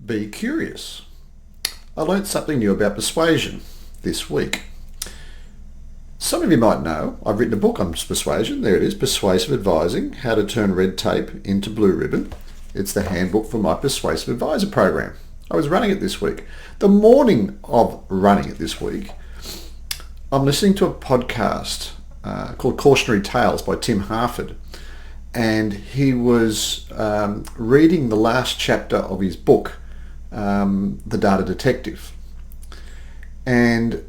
Be curious. I learnt something new about persuasion this week. Some of you might know I've written a book on persuasion. There it is, Persuasive Advising, How to Turn Red Tape into Blue Ribbon. It's the handbook for my Persuasive Advisor program. I was running it this week. The morning of running it this week, I'm listening to a podcast called Cautionary Tales by Tim Harford. And he was reading the last chapter of his book, The Data Detective. And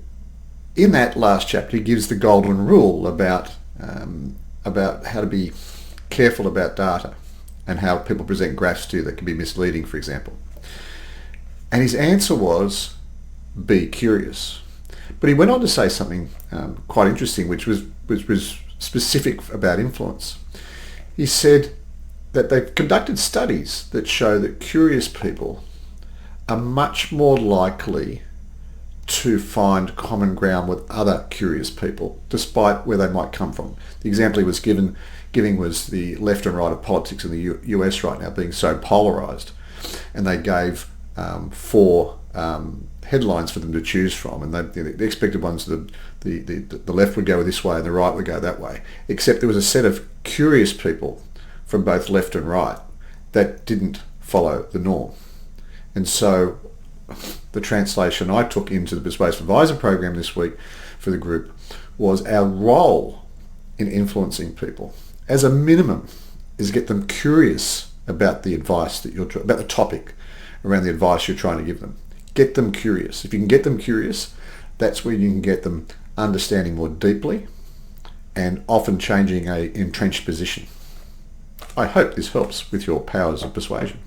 in that last chapter, he gives the golden rule about how to be careful about data and how people present graphs to you that can be misleading, for example. And his answer was, be curious. But he went on to say something quite interesting, which was specific about influence. He said that they've conducted studies that show that curious people are much more likely to find common ground with other curious people, despite where they might come from. The example he was giving was the left and right of politics in the US right now being so polarized. And they gave four headlines for them to choose from, and the expected ones, the left would go this way and the right would go that way, except there was a set of curious people from both left and right that didn't follow the norm. And so the translation I took into the Persuasive Advisor program this week for the group was our role in influencing people, as a minimum, is get them curious about the advice that about the topic around the advice you're trying to give them. Get them curious. If you can get them curious, that's where you can get them understanding more deeply and often changing an entrenched position. I hope this helps with your powers of persuasion.